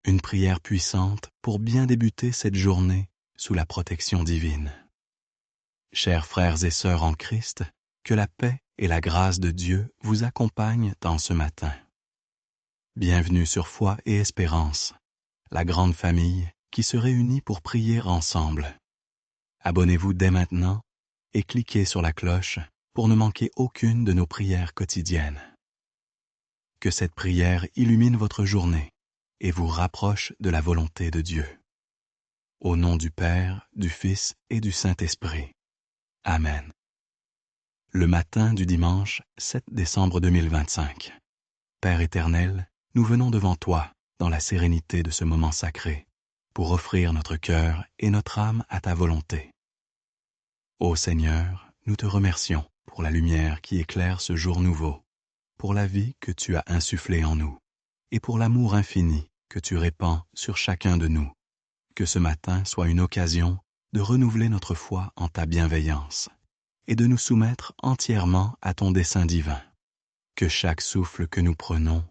Une prière puissante pour bien débuter cette journée sous la protection divine. Chers frères et sœurs en Christ, que la paix et la grâce de Dieu vous accompagnent dans ce matin. Bienvenue sur Foi et Espérance, la grande famille qui se réunit pour prier ensemble. Abonnez-vous dès maintenant et cliquez sur la cloche pour ne manquer aucune de nos prières quotidiennes. Que cette prière illumine votre journée et vous rapproche de la volonté de Dieu. Au nom du Père, du Fils et du Saint-Esprit. Amen. Le matin du dimanche 7 décembre 2025. Père éternel, nous venons devant toi, dans la sérénité de ce moment sacré, pour offrir notre cœur et notre âme à ta volonté. Ô Seigneur, nous te remercions pour la lumière qui éclaire ce jour nouveau, pour la vie que tu as insufflée en nous, et pour l'amour infini que tu répands sur chacun de nous. Que ce matin soit une occasion de renouveler notre foi en ta bienveillance et de nous soumettre entièrement à ton dessein divin. Que chaque souffle que nous prenons,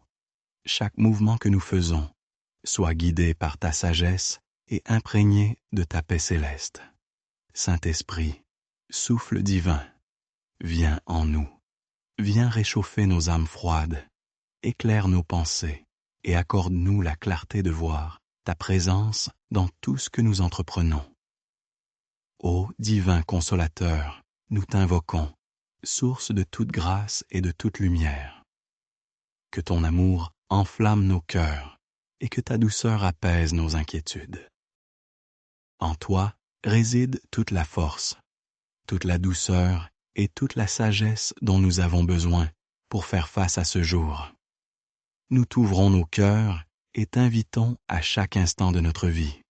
chaque mouvement que nous faisons, soit guidé par ta sagesse et imprégné de ta paix céleste. Saint-Esprit, souffle divin, viens en nous, viens réchauffer nos âmes froides, éclaire nos pensées et accorde-nous la clarté de voir ta présence dans tout ce que nous entreprenons. Ô divin consolateur, nous t'invoquons, source de toute grâce et de toute lumière. Que ton amour enflamme nos cœurs et que ta douceur apaise nos inquiétudes. En toi réside toute la force, toute la douceur et toute la sagesse dont nous avons besoin pour faire face à ce jour. Nous t'ouvrons nos cœurs et t'invitons à chaque instant de notre vie.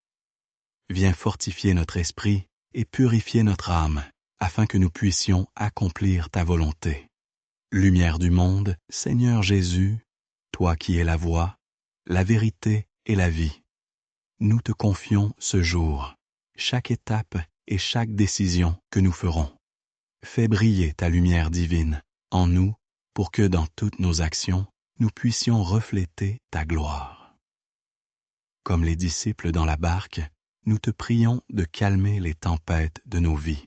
Viens fortifier notre esprit et purifier notre âme, afin que nous puissions accomplir ta volonté. Lumière du monde, Seigneur Jésus, toi qui es la voie, la vérité et la vie, nous te confions ce jour, chaque étape et chaque décision que nous ferons. Fais briller ta lumière divine en nous pour que dans toutes nos actions, nous puissions refléter ta gloire. Comme les disciples dans la barque, nous te prions de calmer les tempêtes de nos vies,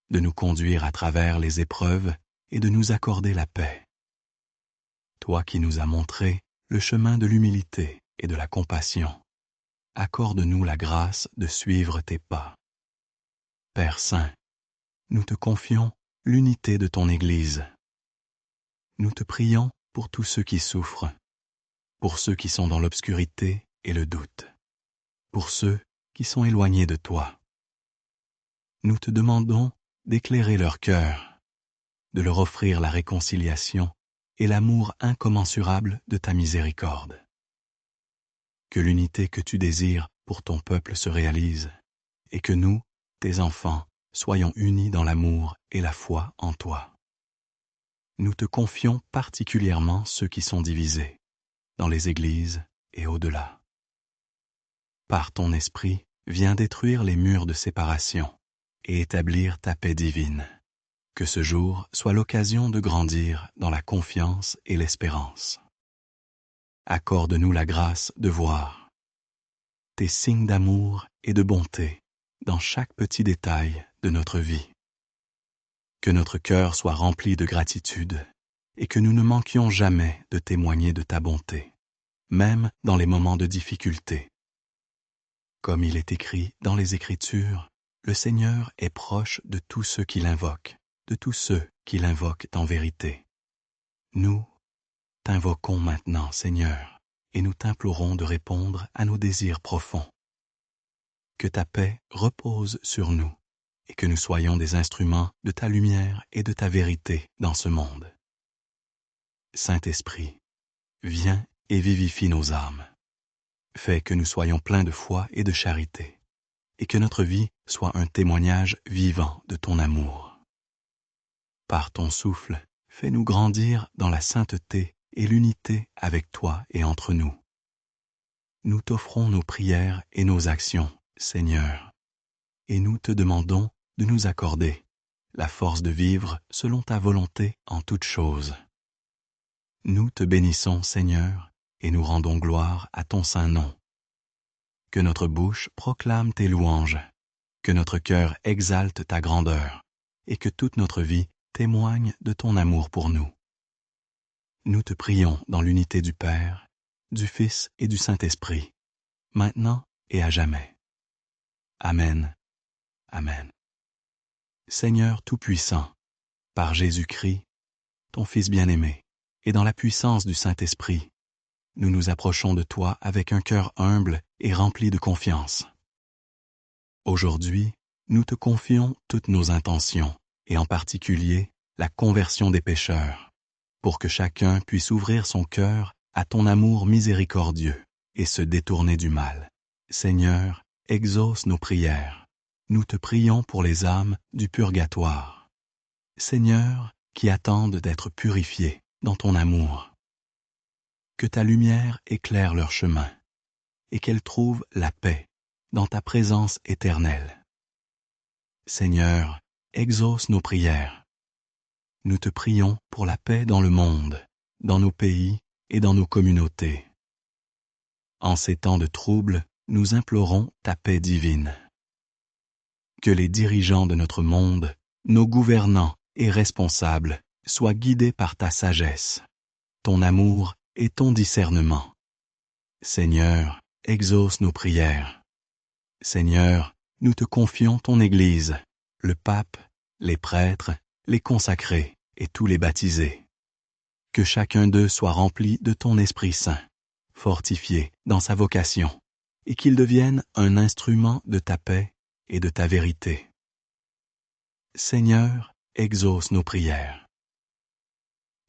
de nous conduire à travers les épreuves et de nous accorder la paix. Toi qui nous as montré le chemin de l'humilité et de la compassion, accorde-nous la grâce de suivre tes pas. Père Saint, nous te confions l'unité de ton Église. Nous te prions pour tous ceux qui souffrent, pour ceux qui sont dans l'obscurité et le doute, pour ceux qui sont éloignés de toi. Nous te demandons d'éclairer leur cœur, de leur offrir la réconciliation et l'amour incommensurable de ta miséricorde. Que l'unité que tu désires pour ton peuple se réalise, et que nous, tes enfants, soyons unis dans l'amour et la foi en toi. Nous te confions particulièrement ceux qui sont divisés, dans les églises et au-delà. Par ton esprit, viens détruire les murs de séparation et établir ta paix divine. Que ce jour soit l'occasion de grandir dans la confiance et l'espérance. Accorde-nous la grâce de voir tes signes d'amour et de bonté dans chaque petit détail de notre vie. Que notre cœur soit rempli de gratitude et que nous ne manquions jamais de témoigner de ta bonté, même dans les moments de difficulté. Comme il est écrit dans les Écritures, le Seigneur est proche de tous ceux qui l'invoquent, de tous ceux qui l'invoquent en vérité. Nous t'invoquons maintenant, Seigneur, et nous t'implorons de répondre à nos désirs profonds. Que ta paix repose sur nous et que nous soyons des instruments de ta lumière et de ta vérité dans ce monde. Saint-Esprit, viens et vivifie nos âmes. Fais que nous soyons pleins de foi et de charité, et que notre vie soit un témoignage vivant de ton amour. Par ton souffle, fais-nous grandir dans la sainteté et l'unité avec toi et entre nous. Nous t'offrons nos prières et nos actions, Seigneur, et nous te demandons de nous accorder la force de vivre selon ta volonté en toutes choses. Nous te bénissons, Seigneur, et nous rendons gloire à ton saint nom, que notre bouche proclame tes louanges, que notre cœur exalte ta grandeur, et que toute notre vie témoigne de ton amour pour nous. Nous te prions dans l'unité du Père, du Fils et du Saint-Esprit, maintenant et à jamais. Amen. Amen. Seigneur Tout-Puissant, par Jésus-Christ, ton Fils bien-aimé, et dans la puissance du Saint-Esprit, nous nous approchons de toi avec un cœur humble et rempli de confiance. Aujourd'hui, nous te confions toutes nos intentions, et en particulier la conversion des pécheurs, pour que chacun puisse ouvrir son cœur à ton amour miséricordieux et se détourner du mal. Seigneur, exauce nos prières. Nous te prions pour les âmes du purgatoire. Seigneur, qui attendent d'être purifiées dans ton amour. Que ta lumière éclaire leur chemin et qu'elles trouvent la paix dans ta présence éternelle. Seigneur, exauce nos prières. Nous te prions pour la paix dans le monde, dans nos pays et dans nos communautés. En ces temps de trouble, nous implorons ta paix divine. Que les dirigeants de notre monde, nos gouvernants et responsables soient guidés par ta sagesse, ton amour et ton discernement. Seigneur, exauce nos prières. Seigneur, nous te confions ton Église, le pape, les prêtres, les consacrés et tous les baptisés. Que chacun d'eux soit rempli de ton Esprit Saint, fortifié dans sa vocation, et qu'il devienne un instrument de ta paix et de ta vérité. Seigneur, exauce nos prières.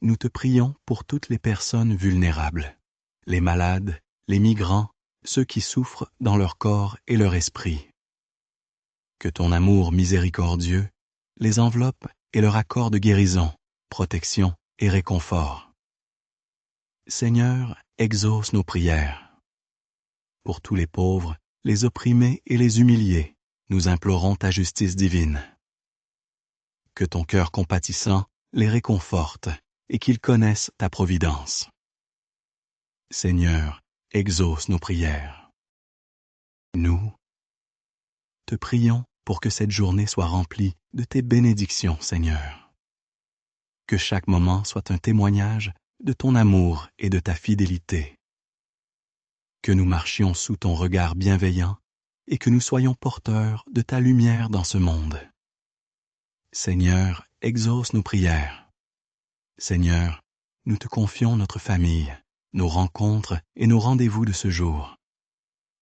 Nous te prions pour toutes les personnes vulnérables, les malades, les migrants, ceux qui souffrent dans leur corps et leur esprit. Que ton amour miséricordieux les enveloppe et leur accorde guérison, protection et réconfort. Seigneur, exauce nos prières. Pour tous les pauvres, les opprimés et les humiliés, nous implorons ta justice divine. Que ton cœur compatissant les réconforte et qu'ils connaissent ta providence. Seigneur, exauce nos prières. Nous te prions pour que cette journée soit remplie de tes bénédictions, Seigneur. Que chaque moment soit un témoignage de ton amour et de ta fidélité. Que nous marchions sous ton regard bienveillant et que nous soyons porteurs de ta lumière dans ce monde. Seigneur, exauce nos prières. Seigneur, nous te confions notre famille, nos rencontres et nos rendez-vous de ce jour.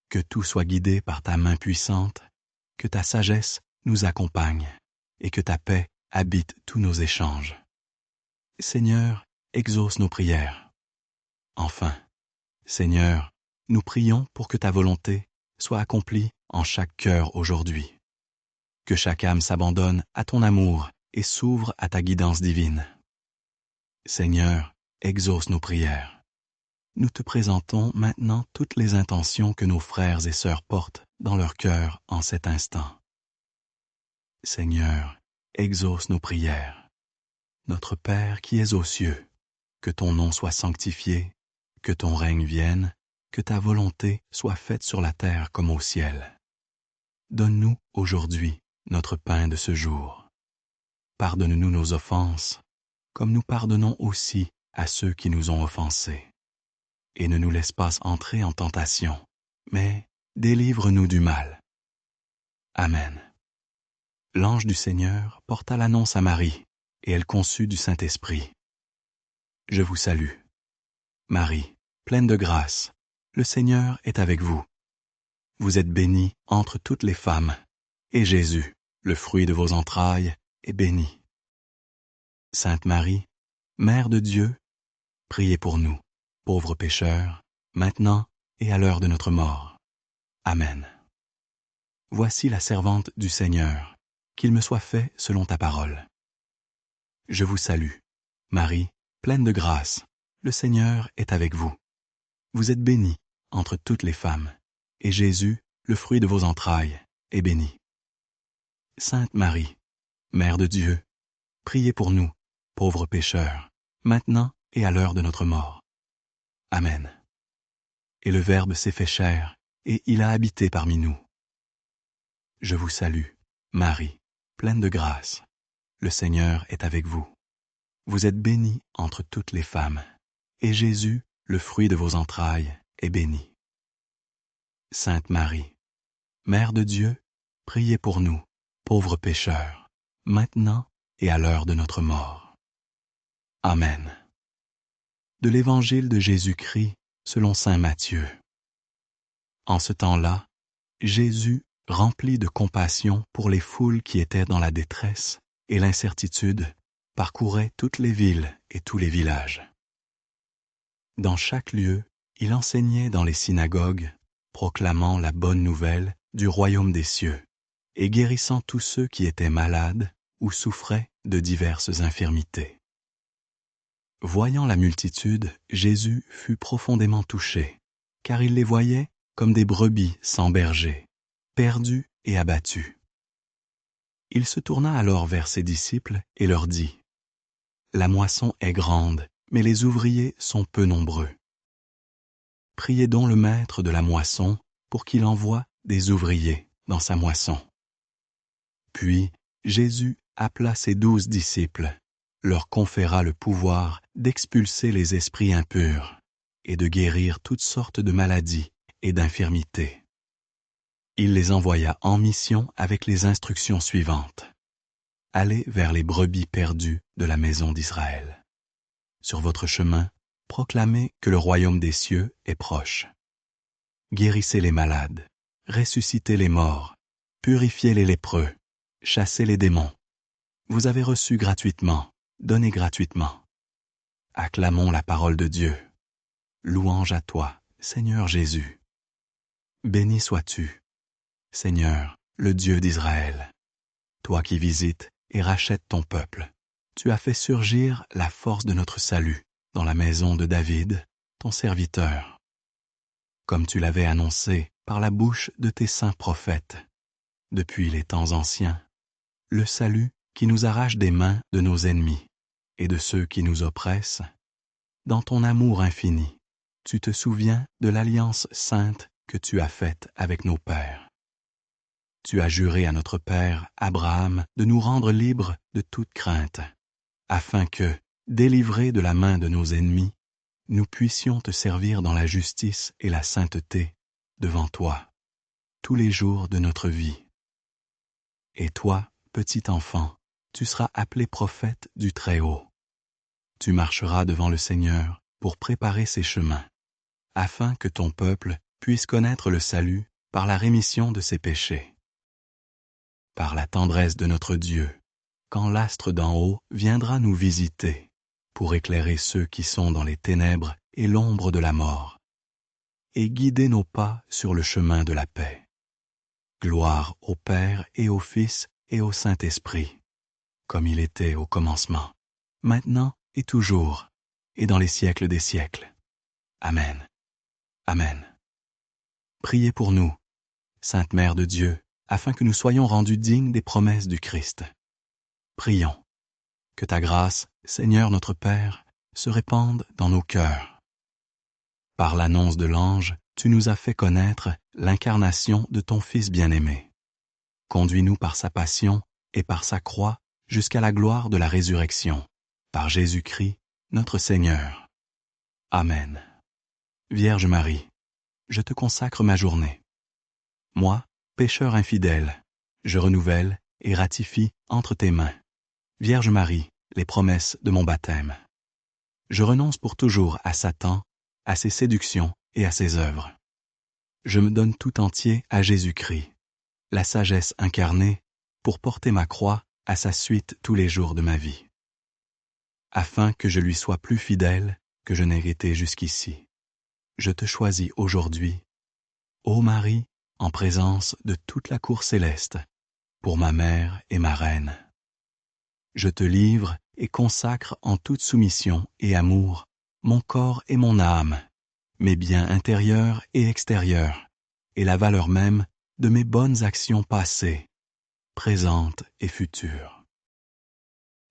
Que tout soit guidé par ta main puissante, que ta sagesse nous accompagne et que ta paix habite tous nos échanges. Seigneur, exauce nos prières. Enfin, Seigneur, nous prions pour que ta volonté soit accomplie en chaque cœur aujourd'hui. Que chaque âme s'abandonne à ton amour et s'ouvre à ta guidance divine. Seigneur, exauce nos prières. Nous te présentons maintenant toutes les intentions que nos frères et sœurs portent dans leur cœur en cet instant. Seigneur, exauce nos prières. Notre Père qui es aux cieux, que ton nom soit sanctifié, que ton règne vienne, que ta volonté soit faite sur la terre comme au ciel. Donne-nous aujourd'hui notre pain de ce jour. Pardonne-nous nos offenses, comme nous pardonnons aussi à ceux qui nous ont offensés. Et ne nous laisse pas entrer en tentation, mais délivre-nous du mal. Amen. L'ange du Seigneur porta l'annonce à Marie, et elle conçut du Saint-Esprit. Je vous salue. Marie, pleine de grâce, le Seigneur est avec vous. Vous êtes bénie entre toutes les femmes, et Jésus, le fruit de vos entrailles, est béni. Sainte Marie, Mère de Dieu, priez pour nous, pauvres pécheurs, maintenant et à l'heure de notre mort. Amen. Voici la servante du Seigneur, qu'il me soit fait selon ta parole. Je vous salue, Marie, pleine de grâce, le Seigneur est avec vous. Vous êtes bénie entre toutes les femmes, et Jésus, le fruit de vos entrailles, est béni. Sainte Marie, Mère de Dieu, priez pour nous, pauvres pécheurs, maintenant et à l'heure de notre mort. Amen. Et le Verbe s'est fait chair et il a habité parmi nous. Je vous salue, Marie, pleine de grâce. Le Seigneur est avec vous. Vous êtes bénie entre toutes les femmes, et Jésus, le fruit de vos entrailles, est béni. Sainte Marie, Mère de Dieu, priez pour nous, pauvres pécheurs, maintenant et à l'heure de notre mort. Amen. De l'Évangile de Jésus-Christ selon saint Matthieu. En ce temps-là, Jésus, rempli de compassion pour les foules qui étaient dans la détresse et l'incertitude, parcourait toutes les villes et tous les villages. Dans chaque lieu, il enseignait dans les synagogues, proclamant la bonne nouvelle du royaume des cieux et guérissant tous ceux qui étaient malades ou souffraient de diverses infirmités. Voyant la multitude, Jésus fut profondément touché, car il les voyait comme des brebis sans berger, perdues et abattues. Il se tourna alors vers ses disciples et leur dit : « La moisson est grande, mais les ouvriers sont peu nombreux. Priez donc le maître de la moisson pour qu'il envoie des ouvriers dans sa moisson. » Puis Jésus appela ses 12 disciples, leur conféra le pouvoir d'expulser les esprits impurs et de guérir toutes sortes de maladies et d'infirmités. Il les envoya en mission avec les instructions suivantes. Allez vers les brebis perdues de la maison d'Israël. Sur votre chemin, proclamez que le royaume des cieux est proche. Guérissez les malades, ressuscitez les morts, purifiez les lépreux, chassez les démons. Vous avez reçu gratuitement, donnez gratuitement. Acclamons la parole de Dieu. Louange à toi, Seigneur Jésus. Béni sois-tu, Seigneur, le Dieu d'Israël. Toi qui visites et rachètes ton peuple, tu as fait surgir la force de notre salut dans la maison de David, ton serviteur. Comme tu l'avais annoncé par la bouche de tes saints prophètes, depuis les temps anciens, le salut qui nous arrache des mains de nos ennemis et de ceux qui nous oppressent, dans ton amour infini, tu te souviens de l'alliance sainte que tu as faite avec nos pères. Tu as juré à notre père Abraham de nous rendre libres de toute crainte, afin que, délivrés de la main de nos ennemis, nous puissions te servir dans la justice et la sainteté devant toi, tous les jours de notre vie. Et toi, petit enfant, tu seras appelé prophète du Très-Haut. Tu marcheras devant le Seigneur pour préparer ses chemins, afin que ton peuple puisse connaître le salut par la rémission de ses péchés. Par la tendresse de notre Dieu, quand l'astre d'en haut viendra nous visiter, pour éclairer ceux qui sont dans les ténèbres et l'ombre de la mort, et guider nos pas sur le chemin de la paix. Gloire au Père et au Fils et au Saint-Esprit, comme il était au commencement, maintenant et toujours, et dans les siècles des siècles. Amen. Amen. Priez pour nous, Sainte Mère de Dieu, afin que nous soyons rendus dignes des promesses du Christ. Prions. Que ta grâce, Seigneur notre Père, se répande dans nos cœurs. Par l'annonce de l'ange, tu nous as fait connaître l'incarnation de ton Fils bien-aimé. Conduis-nous par sa passion et par sa croix jusqu'à la gloire de la résurrection, par Jésus-Christ, notre Seigneur. Amen. Vierge Marie, je te consacre ma journée. Moi, pécheur infidèle, je renouvelle et ratifie entre tes mains, Vierge Marie, les promesses de mon baptême. Je renonce pour toujours à Satan, à ses séductions et à ses œuvres. Je me donne tout entier à Jésus-Christ, la sagesse incarnée, pour porter ma croix à sa suite tous les jours de ma vie, afin que je lui sois plus fidèle que je n'ai été jusqu'ici. Je te choisis aujourd'hui, ô Marie, en présence de toute la cour céleste, pour ma mère et ma reine. Je te livre et consacre en toute soumission et amour mon corps et mon âme, mes biens intérieurs et extérieurs, et la valeur même de mes bonnes actions passées, présentes et futures.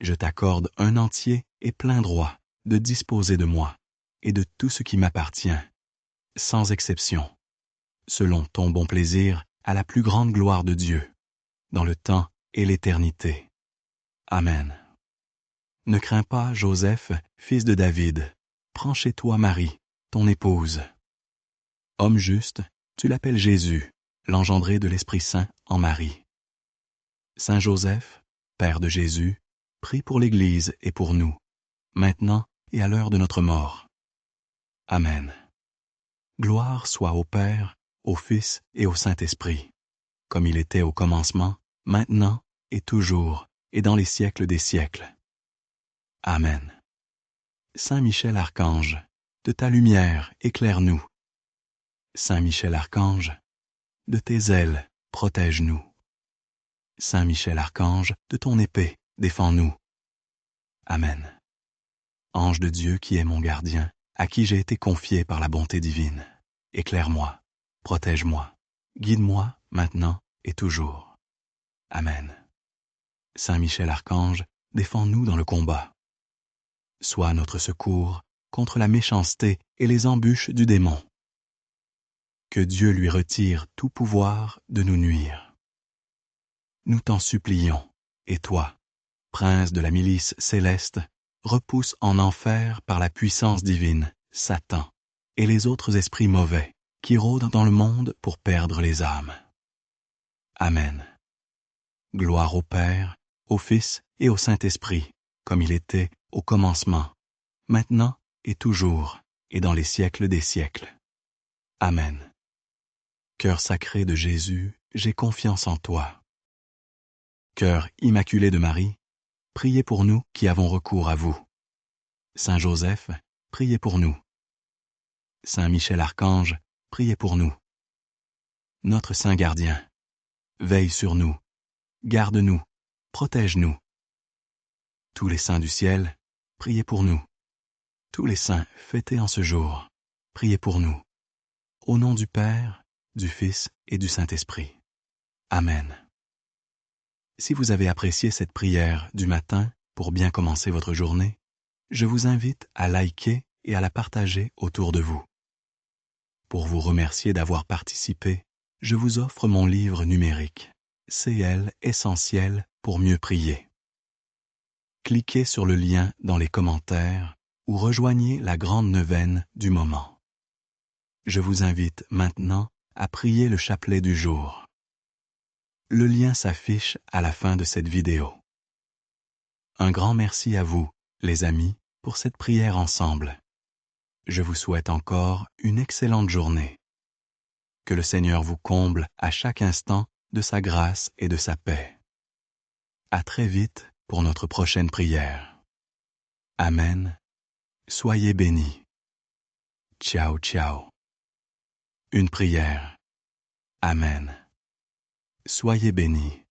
Je t'accorde un entier et plein droit de disposer de moi et de tout ce qui m'appartient, sans exception, selon ton bon plaisir, à la plus grande gloire de Dieu, dans le temps et l'éternité. Amen. Ne crains pas, Joseph, fils de David, prends chez toi Marie, ton épouse. Homme juste, tu l'appelles Jésus, l'engendré de l'Esprit Saint en Marie. Saint Joseph, Père de Jésus, prie pour l'Église et pour nous, maintenant et à l'heure de notre mort. Amen. Gloire soit au Père, au Fils et au Saint-Esprit, comme il était au commencement, maintenant et toujours, et dans les siècles des siècles. Amen. Saint Michel Archange, de ta lumière éclaire-nous. Saint Michel Archange, de tes ailes protège-nous. Saint Michel Archange, de ton épée défends-nous. Amen. Ange de Dieu qui est mon gardien, à qui j'ai été confié par la bonté divine, éclaire-moi, protège-moi, guide-moi maintenant et toujours. Amen. Saint Michel Archange, défends-nous dans le combat. Sois notre secours contre la méchanceté et les embûches du démon. Que Dieu lui retire tout pouvoir de nous nuire. Nous t'en supplions, et toi, prince de la milice céleste, repousse en enfer par la puissance divine Satan et les autres esprits mauvais qui rôdent dans le monde pour perdre les âmes. Amen. Gloire au Père, au Fils et au Saint-Esprit, comme il était au commencement, maintenant et toujours, et dans les siècles des siècles. Amen. Cœur sacré de Jésus, j'ai confiance en toi. Cœur immaculé de Marie, priez pour nous qui avons recours à vous. Saint Joseph, priez pour nous. Saint Michel Archange, priez pour nous. Notre Saint Gardien, veille sur nous, garde-nous, protège-nous. Tous les saints du ciel, priez pour nous. Tous les saints fêtés en ce jour, priez pour nous. Au nom du Père, du Fils et du Saint-Esprit. Amen. Si vous avez apprécié cette prière du matin pour bien commencer votre journée, je vous invite à liker et à la partager autour de vous. Pour vous remercier d'avoir participé, je vous offre mon livre numérique, CL Essentiel pour mieux prier. Cliquez sur le lien dans les commentaires ou rejoignez la grande neuvaine du moment. Je vous invite maintenant à prier le chapelet du jour. Le lien s'affiche à la fin de cette vidéo. Un grand merci à vous, les amis, pour cette prière ensemble. Je vous souhaite encore une excellente journée. Que le Seigneur vous comble à chaque instant de sa grâce et de sa paix. À très vite pour notre prochaine prière. Amen. Soyez bénis. Ciao, ciao. Une prière. Amen. Soyez bénis.